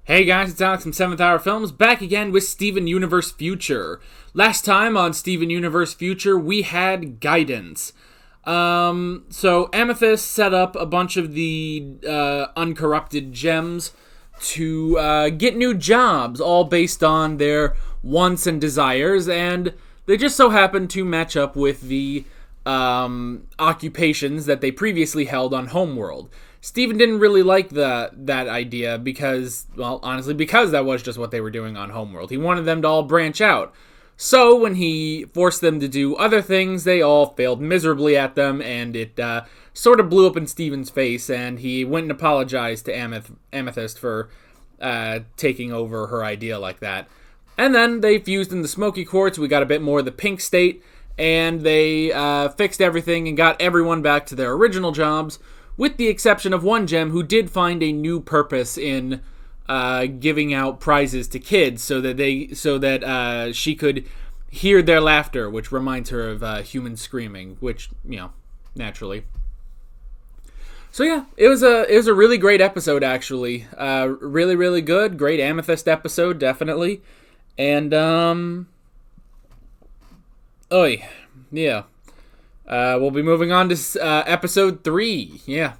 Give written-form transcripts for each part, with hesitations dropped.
Hey guys, it's Alex from 7th Hour Films, back again with Steven Universe Future. Last time on Steven Universe Future, we had guidance. So Amethyst set up a bunch of the uncorrupted gems to get new jobs, all based on their wants and desires, and they just so happen to match up with the occupations that they previously held on Homeworld. Steven didn't really like that idea because, well, honestly, because that was just what they were doing on Homeworld. He wanted them to all branch out. So when he forced them to do other things, they all failed miserably at them, and it sort of blew up in Steven's face, and he went and apologized to Amethyst for taking over her idea like that. And then they fused in the Smoky Quartz, we got a bit more of the pink state, and they fixed everything and got everyone back to their original jobs, with the exception of one gem who did find a new purpose in giving out prizes to kids so that she could hear their laughter, which reminds her of human screaming, which, you know, naturally. So yeah, it was a really great episode, actually. Really, really good. Great Amethyst episode, definitely. And yeah. We'll be moving on to episode 3. Yeah.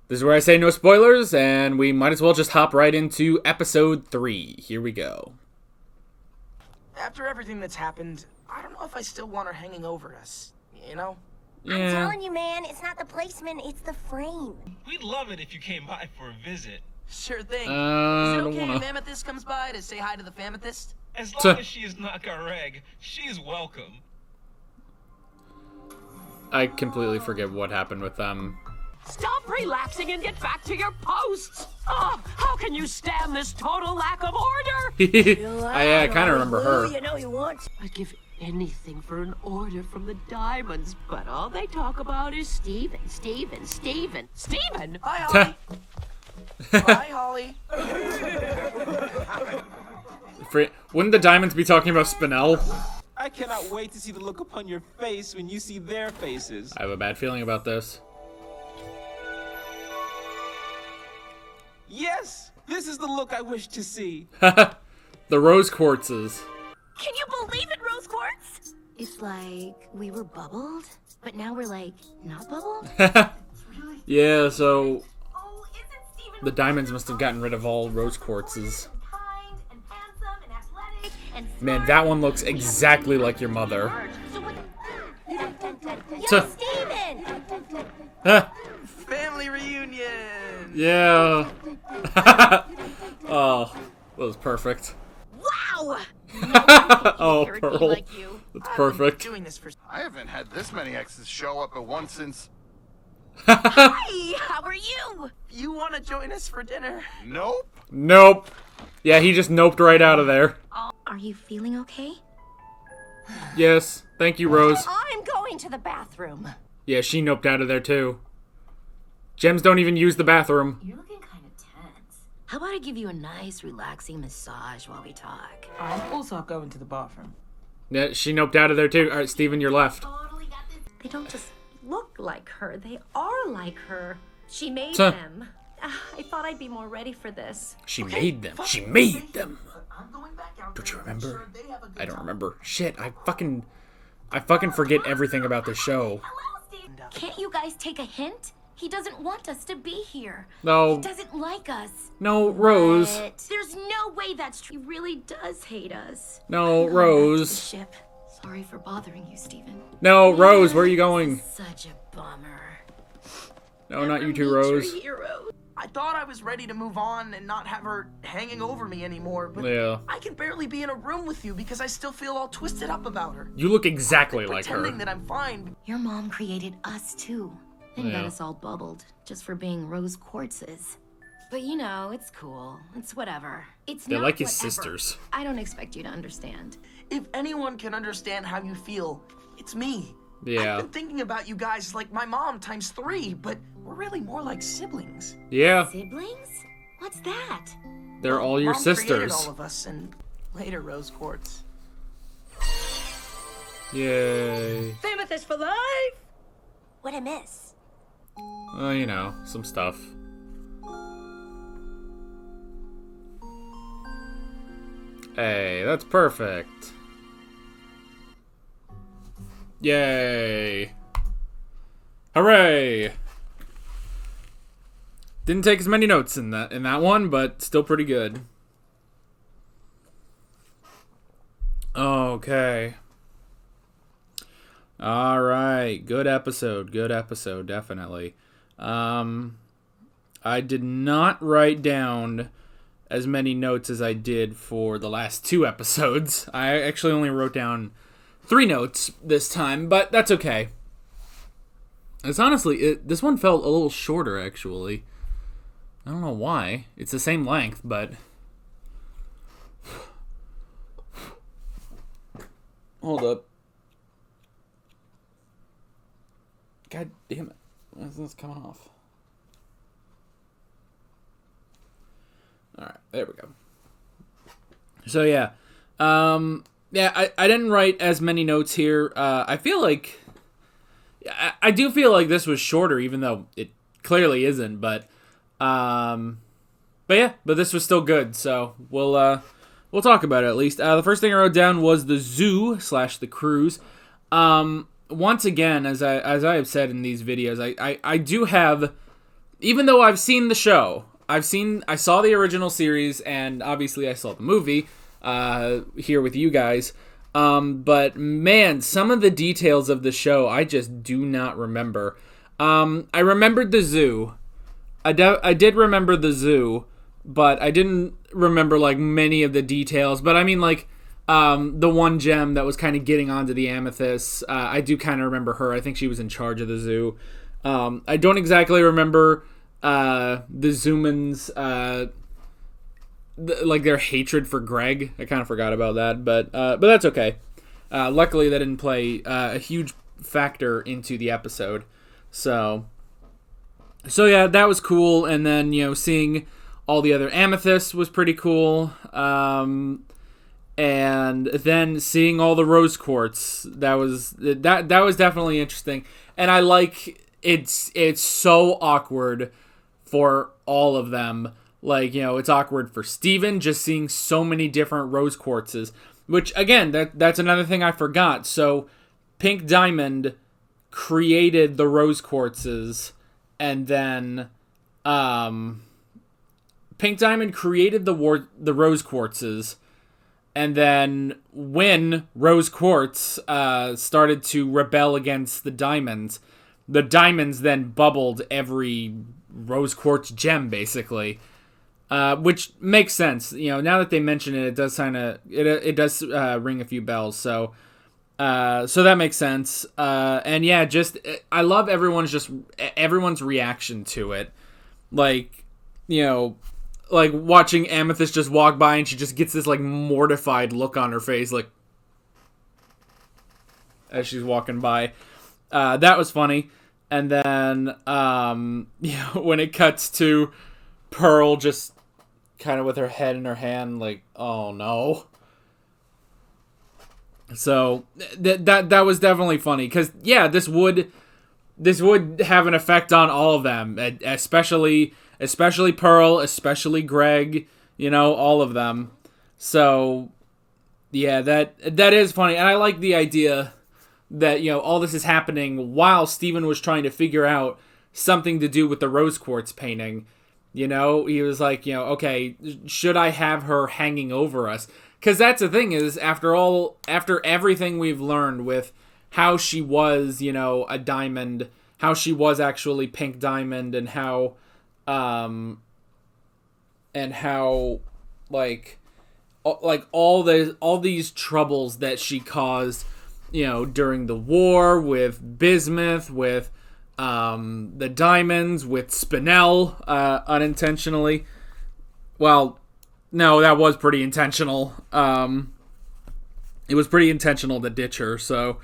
This is where I say no spoilers, and we might as well just hop right into episode 3. Here we go. After everything that's happened, I don't know if I still want her hanging over us, you know? Yeah. I'm telling you, man, it's not the placement, it's the frame. We'd love it if you came by for a visit. Sure thing. Is it I don't okay wanna... if Amethyst comes by to say hi to the Famethist? As long as she is not Gareg, she's welcome. I completely forget what happened with them. Stop relapsing and get back to your posts! Oh, how can you stand this total lack of order? I kind of remember her. You know you want. I'd give anything for an order from the Diamonds, but all they talk about is Steven. Steven! Hi, Holly. Hi, Holly. Wouldn't the Diamonds be talking about Spinel? I cannot wait to see the look upon your face when you see their faces. I have a bad feeling about this. Yes, this is the look I wish to see. The Rose Quartzes. Can you believe it, Rose Quartz? It's like we were bubbled, but now we're like not bubbled. Yeah, so Oh, isn't Steven the Diamonds must have gotten rid of all Rose Quartzes. kind and handsome and athletic and Man, that one looks exactly like your mother. Yo, Steven! Family reunion. Yeah. Oh, that was perfect. Wow! Oh, Eric, Pearl. like you. That's I've been perfect. doing this for... I haven't had this many exes show up at once since... Hey, how are you? You want to join us for dinner? Nope. Nope. Yeah, he just noped right out of there. Are you feeling okay? Yes. Thank you, Rose. I'm going to the bathroom. Yeah, she noped out of there, too. Gems don't even use the bathroom. You're looking kind of tense. How about I give you a nice, relaxing massage while we talk? I'm also going to the bathroom. Yeah, she noped out of there, too. All right, Steven, you're left. They don't just look like her, they are like her. She made Huh. them. I thought I'd be more ready for this. She made them. She made them. I'm going back out. Don't you there and make remember? sure they have a good I don't time. remember. Shit, I fucking forget everything about the show. Can't you guys take a hint? He doesn't want us to be here. No. He doesn't like us. No, Rose. But there's no way that's true. He really does hate us. No, The Rose. ship. Sorry for bothering you, Steven. No, Rose, where are you going? Such a bummer. No, not you two, Meet your Rose. hero. I thought I was ready to move on and not have her hanging over me anymore, but Yeah. I can barely be in a room with you because I still feel all twisted up about her. You look exactly like Pretending her. that I'm fine. Your mom created us too. And got Yeah. us all bubbled just for being rose quartzes. But you know, it's cool. It's whatever. It's They're not like his whatever. sisters. I don't expect you to understand. If anyone can understand how you feel, it's me. Yeah. I've been thinking about you guys like my mom times 3, but we're really more like siblings. Yeah, Siblings? What's that? they're all your Mom created sisters. all of us, and later Rose Quartz. Yay. Famethist for life! What'd I miss? Oh, you know, some stuff. Hey, that's perfect. Yay. Hooray! Didn't take as many notes in that one, but still pretty good. Okay. All right. Good episode, definitely. I did not write down as many notes as I did for the last 2 episodes. I actually only wrote down 3 notes this time, but that's okay. It's honestly, this one felt a little shorter, actually. I don't know why. It's the same length, but... Hold up. God damn it. Why is this coming off? Alright, there we go. So, yeah. I didn't write as many notes here. I feel like... I do feel like this was shorter, even though it clearly isn't, but this was still good, so we'll talk about it at least. The first thing I wrote down was the zoo / the cruise. Once again, as I have said in these videos, I do have, even though I've seen the show, I saw the original series, and obviously I saw the movie here with you guys. But man, some of the details of the show I just do not remember. I remembered the zoo. I did remember the zoo, but I didn't remember like many of the details. But I mean, like the one gem that was kind of getting onto the amethyst, I do kind of remember her. I think she was in charge of the zoo. I don't exactly remember the Zoomans, like their hatred for Greg. I kind of forgot about that, but that's okay. Luckily, that didn't play a huge factor into the episode. So yeah, that was cool. And then, you know, seeing all the other amethysts was pretty cool. And then seeing all the rose quartz, that was definitely interesting. And I like it's so awkward for all of them. Like, you know, it's awkward for Steven just seeing so many different rose quartzes, which again, that's another thing I forgot. So Pink Diamond created the rose quartzes, and then Pink Diamond created the rose quartzes, and then when Rose Quartz started to rebel against the diamonds then bubbled every rose quartz gem, basically. Which makes sense. You know, now that they mention it, it does kind of it does ring a few bells. So that makes sense. And yeah, just I love everyone's reaction to it. Like, you know, like watching Amethyst just walk by and she just gets this like mortified look on her face, like as she's walking by. That was funny. And then you know, when it cuts to Pearl just kind of with her head in her hand, like, oh no. So that was definitely funny, because yeah, this would have an effect on all of them, especially Pearl, especially Greg, you know, all of them. So yeah, that is funny, and I like the idea that, you know, all this is happening while Steven was trying to figure out something to do with the rose quartz painting. You know, he was like, you know, okay, should I have her hanging over us? Because that's the thing is, after everything we've learned with how she was, you know, a diamond, how she was actually Pink Diamond, and how like all these troubles that she caused, you know, during the war with Bismuth, with the diamonds, with Spinel, unintentionally. Well, no, that was pretty intentional. It was pretty intentional to ditch her. So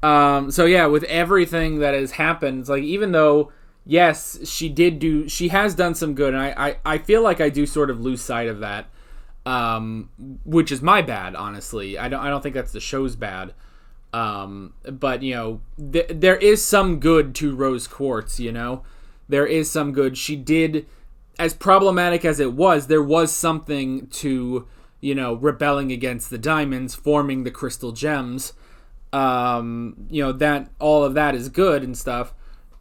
yeah, with everything that has happened, it's like, even though, yes, she has done some good, and I feel like I do sort of lose sight of that, which is my bad, honestly. I don't think that's the show's bad. But, you know, there is some good to Rose Quartz, you know? There is some good. She did, as problematic as it was, there was something to rebelling against the diamonds, forming the crystal gems. That all of that is good and stuff.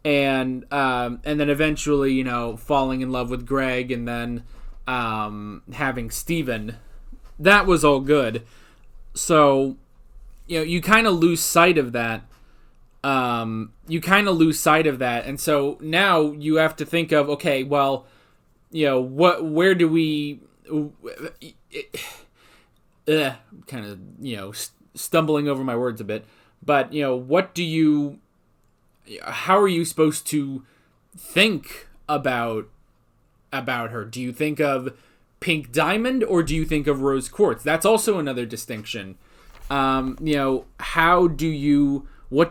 And then eventually, falling in love with Greg and then having Steven. That was all good. So, you kind of lose sight of that. And so now you have to think of, okay, well, where do we, kind of, stumbling over my words a bit, but, how are you supposed to think about her? Do you think of Pink Diamond or do you think of Rose Quartz? That's also another distinction. What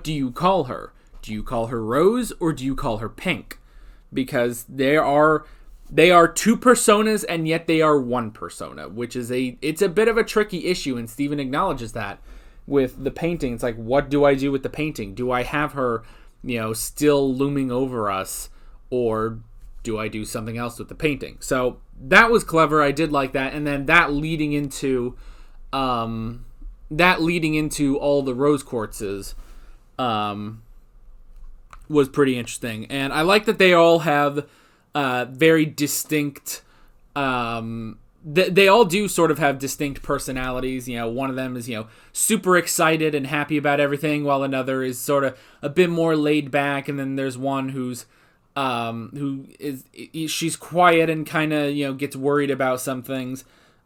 do you call her? Do you call her Rose or do you call her Pink? Because they are two personas and yet they are one persona, which is it's a bit of a tricky issue, and Steven acknowledges that with the painting. It's like, what do I do with the painting? Do I have her, still looming over us, or do I do something else with the painting? So that was clever. I did like that. And then that leading into all the rose quartzes was pretty interesting. And I like that they all have very distinct, they all do sort of have distinct personalities. One of them is, super excited and happy about everything, while another is sort of a bit more laid back. And then there's one she's quiet and kind of, gets worried about some things.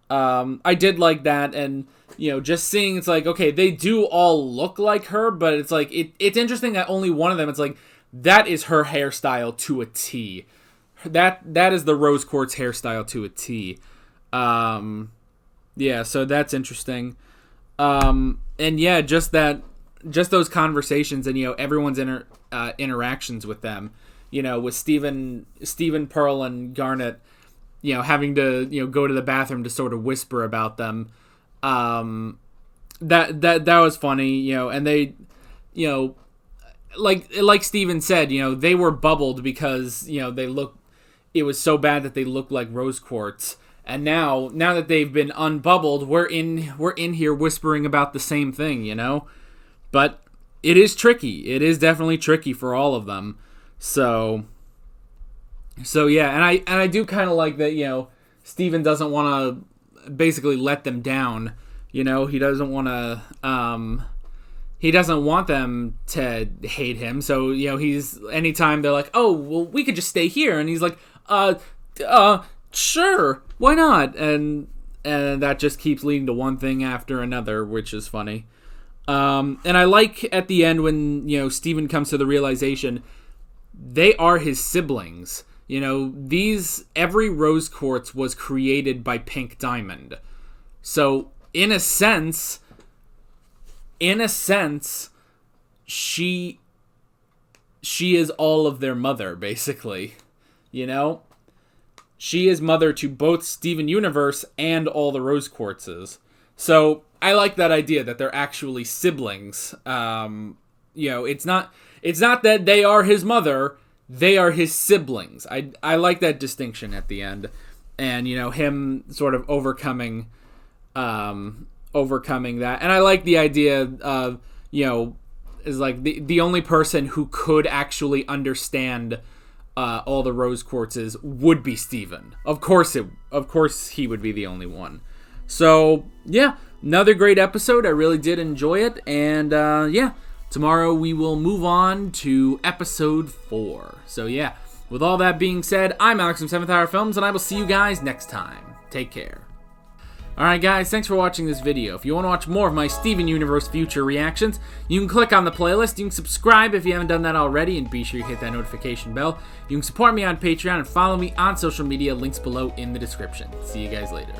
I did like that. And, just seeing, it's like, okay, they do all look like her, but it's like, it's interesting that only one of them, it's like, that is her hairstyle to a T. That is the Rose Quartz hairstyle to a T. So that's interesting. Just those conversations and, everyone's interactions with them, with Steven, Pearl, and Garnet, having to, go to the bathroom to sort of whisper about them. That was funny, and they, like Steven said, they were bubbled because, it was so bad that they looked like rose quartz. And now that they've been unbubbled, we're in here whispering about the same thing, But it is tricky. It is definitely tricky for all of them. So yeah, and I do kind of like that, Steven doesn't want to basically let them down. He doesn't want to he doesn't want them to hate him. So, he's, anytime they're like, "Oh, well, we could just stay here." And he's like, sure, why not? And that just keeps leading to one thing after another, which is funny. And I like at the end when, Steven comes to the realization they are his siblings. Every rose quartz was created by Pink Diamond. So, in a sense, she is all of their mother, basically. She is mother to both Steven Universe and all the rose quartzes. So I like that idea that they're actually siblings. It's not that they are his mother, they are his siblings. I like that distinction at the end. And, him sort of overcoming that. And I like the idea of, is like the only person who could actually understand all the rose quartzes would be Steven. Of course he would be the only one. So yeah, another great episode. I really did enjoy it. And tomorrow we will move on to episode 4. So yeah, with all that being said, I'm Alex from 7th Hour Films, and I will see you guys next time. Take care. Alright guys, thanks for watching this video. If you want to watch more of my Steven Universe future reactions, you can click on the playlist, you can subscribe if you haven't done that already, and be sure you hit that notification bell. You can support me on Patreon and follow me on social media, links below in the description. See you guys later.